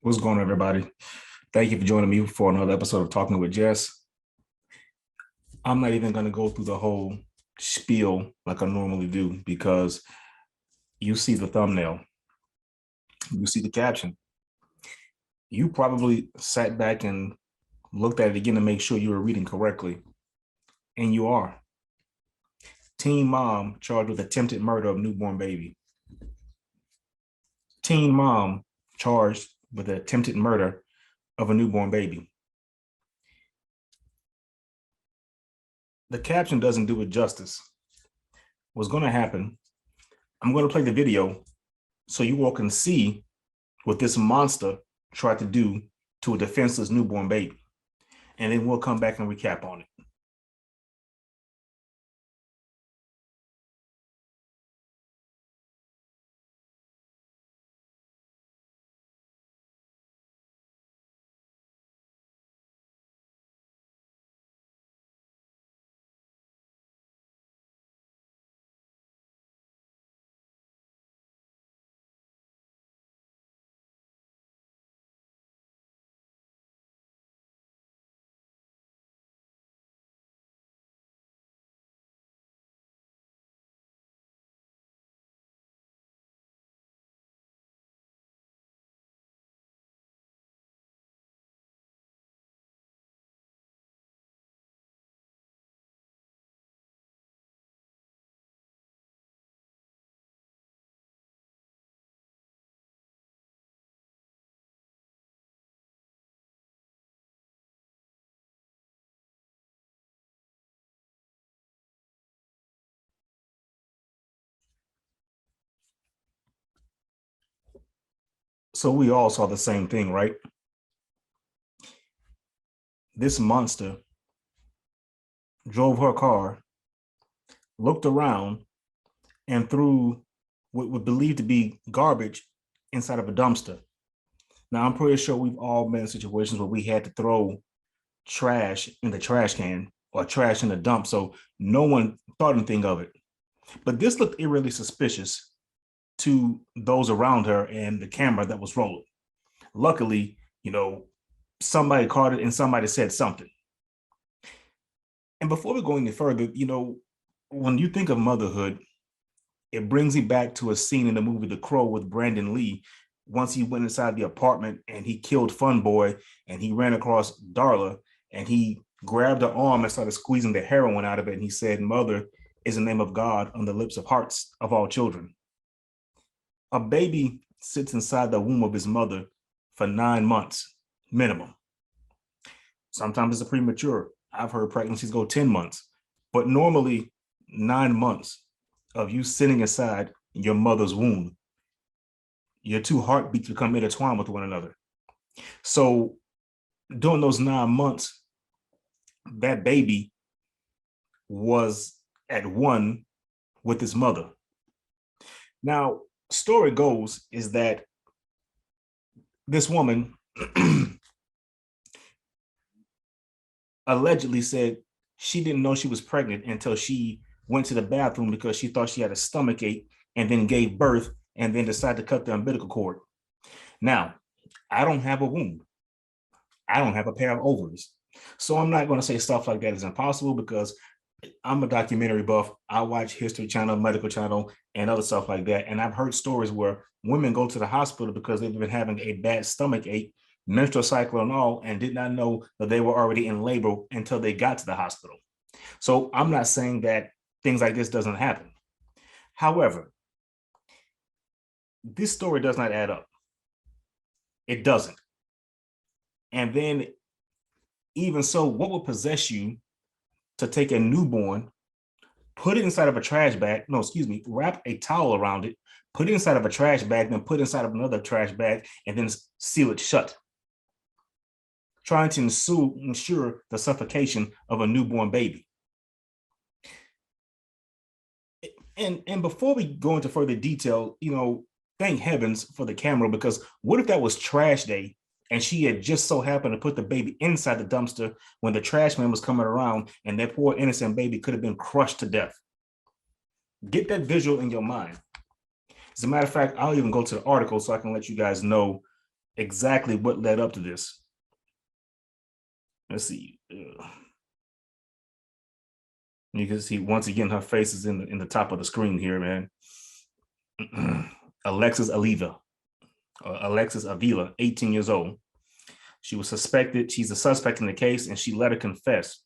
What's going on, everybody? Thank you for joining me for another episode of Talking with Jess. I'm not even going to go through the whole spiel like I normally do because you see the thumbnail, you see the caption. You probably sat back and looked at it again to make sure you were reading correctly, and you are. Teen mom charged with attempted murder of newborn baby. Teen mom charged with the attempted murder of a newborn baby. The caption doesn't do it justice. What's going to happen, I'm going to play the video so you all can see what this monster tried to do to a defenseless newborn baby. And then we'll come back and recap on it. So we all saw the same thing, right? This monster drove her car, looked around, and threw what would believed to be garbage inside of a dumpster. Now, I'm pretty sure we've all been in situations where we had to throw trash in the trash can or trash in the dump, so no one thought anything of it. But this looked eerily suspicious to those around her and the camera that was rolling. Luckily, somebody caught it and somebody said something. And before we go any further, when you think of motherhood, it brings me back to a scene in the movie The Crow with Brandon Lee. Once he went inside the apartment and he killed Fun Boy and he ran across Darla and he grabbed her arm and started squeezing the heroin out of it. And he said, "Mother is the name of God on the lips of hearts of all children." A baby sits inside the womb of his mother for 9 months minimum. Sometimes it's a premature. I've heard pregnancies go 10 months, but normally 9 months of you sitting inside your mother's womb, your two heartbeats become intertwined with one another. So during those 9 months, that baby was at one with his mother. Now, story goes is that this woman allegedly said she didn't know she was pregnant until she went to the bathroom because she thought she had a stomach ache and then gave birth and then decided to cut the umbilical cord. Now, I don't have a womb. I don't have a pair of ovaries. So I'm not going to say stuff like that is impossible because I'm a documentary buff. I watch History Channel, Medical Channel, and other stuff like that. And I've heard stories where women go to the hospital because they've been having a bad stomach ache, menstrual cycle and all, and did not know that they were already in labor until they got to the hospital. So I'm not saying that things like this doesn't happen. However, this story does not add up. It doesn't. And then even so, what would possess you to take a newborn, put it inside of a trash bag, wrap a towel around it, put it inside of a trash bag, then put it inside of another trash bag, and then seal it shut, trying to ensure the suffocation of a newborn baby. And before we go into further detail, thank heavens for the camera, because what if that was trash day and she had just so happened to put the baby inside the dumpster when the trash man was coming around, and that poor innocent baby could have been crushed to death? Get that visual in your mind. As a matter of fact, I'll even go to the article so I can let you guys know exactly what led up to this. Let's see. You can see once again her face is in the top of the screen here, man. Alexis Avila, 18 years old. She's a suspect in the case, and she later confessed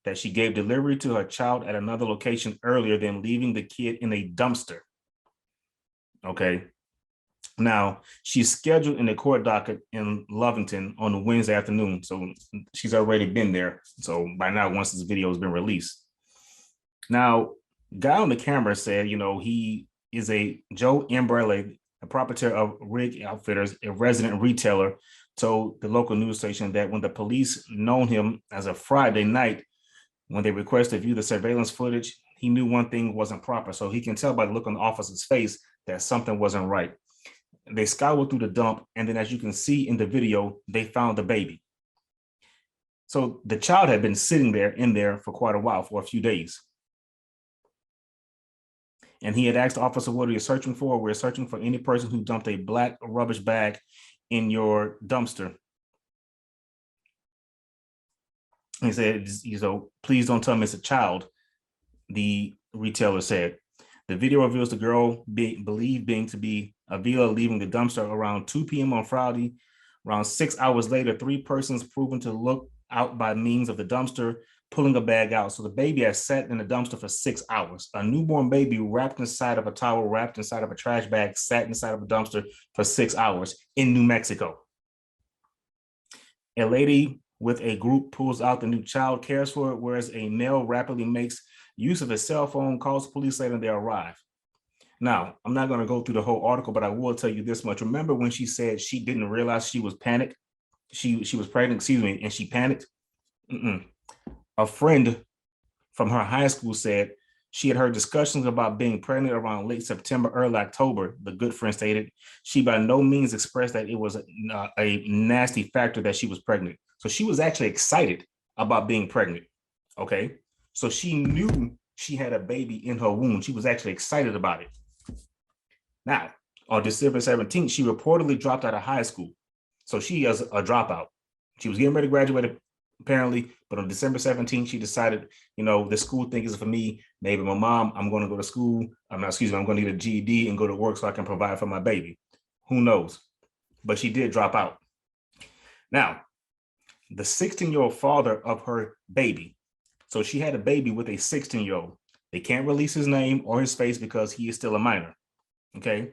that she gave delivery to her child at another location earlier than leaving the kid in a dumpster. Okay. Now, she's scheduled in the court docket in Lovington on a Wednesday afternoon. So she's already been there. So by now, once this video has been released. Now, guy on the camera said, he is a Joe Imbrele, a proprietor of Rig Outfitters, a resident retailer, told the local news station that when the police known him as a Friday night, when they requested to view the surveillance footage, he knew one thing wasn't proper. So he can tell by the look on the officer's face that something wasn't right. They scoured through the dump, and then as you can see in the video, they found the baby. So the child had been sitting in there for quite a while, for a few days. And he had asked the officer, what are you searching for? We're searching for any person who dumped a black rubbish bag in your dumpster. He said, please don't tell me it's a child, the retailer said. The video reveals the girl believed to be Avila leaving the dumpster around 2 p.m. on Friday. Around 6 hours later, 3 persons proven to look out by means of the dumpster, pulling a bag out. So the baby has sat in the dumpster for 6 hours. A newborn baby wrapped inside of a towel, wrapped inside of a trash bag, sat inside of a dumpster for 6 hours in New Mexico. A lady with a group pulls out the new child, cares for it, whereas a male rapidly makes use of his cell phone, calls police later, and they arrive. Now, I'm not going to go through the whole article, but I will tell you this much. Remember when she said she didn't realize she was panicked? She was pregnant, and she panicked? A friend from her high school said she had heard discussions about being pregnant around late September, early October. The good friend stated she by no means expressed that it was a nasty factor that she was pregnant. So she was actually excited about being pregnant. Okay. So she knew she had a baby in her womb. She was actually excited about it. Now, on December 17th, she reportedly dropped out of high school. So she is a dropout. She was getting ready to graduate, apparently, but on December 17th, she decided, the school thing is for me. Maybe my mom, I'm going to go to school. I'm going to get a GED and go to work so I can provide for my baby. Who knows? But she did drop out. Now, the 16-year-old father of her baby, so she had a baby with a 16-year-old. They can't release his name or his face because he is still a minor. Okay.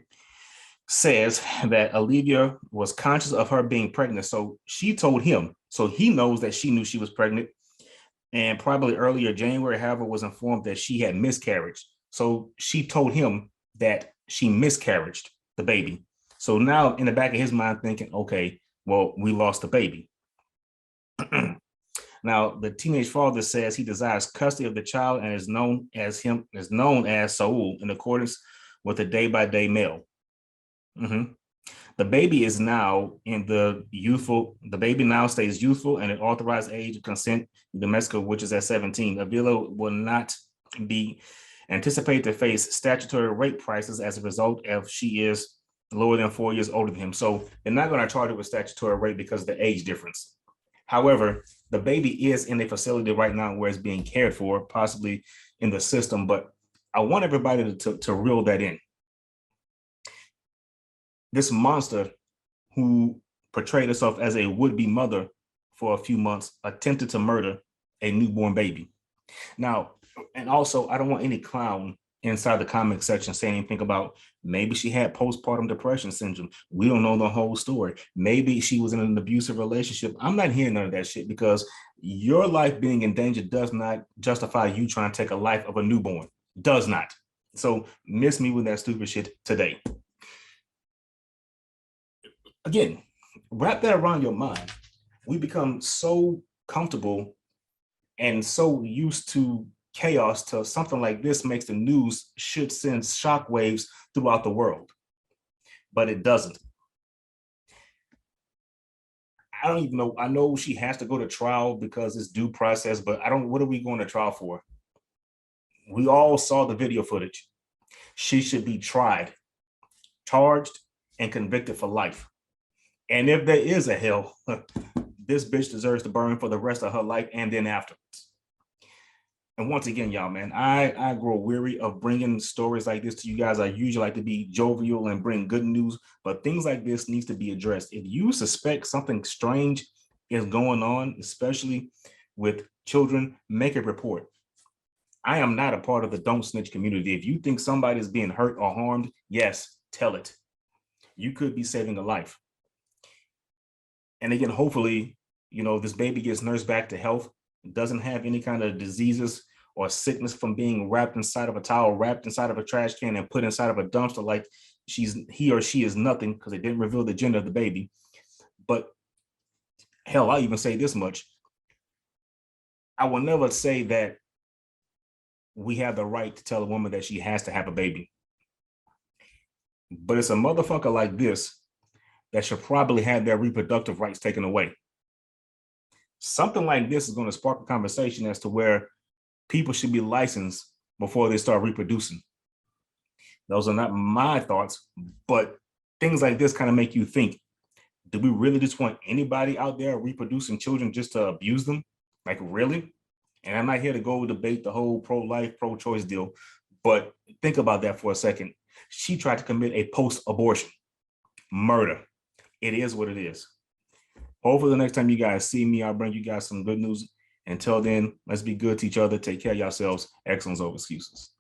Says that Olivia was conscious of her being pregnant. So she told him, so he knows that she knew she was pregnant. And probably earlier January, however, was informed that she had miscarriage. So she told him that she miscarried the baby. So now in the back of his mind thinking, okay, well, we lost the baby. Now, the teenage father says he desires custody of the child and is known as Saul in accordance with the day-by-day mail. The baby is now the baby now stays youthful and an authorized age of consent in New Mexico, which is at 17. Avila will not be anticipated to face statutory rape prices as a result of she is lower than 4 years older than him. So they're not going to charge her with statutory rape because of the age difference. However, the baby is in a facility right now where it's being cared for, possibly in the system, but I want everybody to reel that in. This monster who portrayed herself as a would-be mother for a few months attempted to murder a newborn baby. Now, and also, I don't want any clown inside the comment section saying anything about maybe she had postpartum depression syndrome. We don't know the whole story. Maybe she was in an abusive relationship. I'm not hearing none of that shit because your life being in danger does not justify you trying to take a life of a newborn. Does not. So miss me with that stupid shit today. Again, wrap that around your mind. We become so comfortable and so used to chaos till something like this makes the news should send shockwaves throughout the world. But it doesn't. I don't even know. I know she has to go to trial because it's due process, but what are we going to trial for? We all saw the video footage. She should be tried, charged, and convicted for life. And if there is a hell, this bitch deserves to burn for the rest of her life and then afterwards. And once again, y'all, man, I grow weary of bringing stories like this to you guys. I usually like to be jovial and bring good news, but things like this needs to be addressed. If you suspect something strange is going on, especially with children, make a report. I am not a part of the don't snitch community. If you think somebody is being hurt or harmed, yes, tell it. You could be saving a life. And again, hopefully, this baby gets nursed back to health, doesn't have any kind of diseases or sickness from being wrapped inside of a towel, wrapped inside of a trash can, and put inside of a dumpster like he or she is nothing, because they didn't reveal the gender of the baby. But hell, I'll even say this much. I will never say that we have the right to tell a woman that she has to have a baby. But it's a motherfucker like this that should probably have their reproductive rights taken away. Something like this is going to spark a conversation as to where people should be licensed before they start reproducing. Those are not my thoughts, but things like this kind of make you think, do we really just want anybody out there reproducing children just to abuse them? Like, really? And I'm not here to go debate the whole pro-life, pro-choice deal, but think about that for a second. She tried to commit a post-abortion murder. It is what it is. Hopefully the next time you guys see me, I'll bring you guys some good news. Until then, let's be good to each other. Take care of yourselves. Excellence over excuses.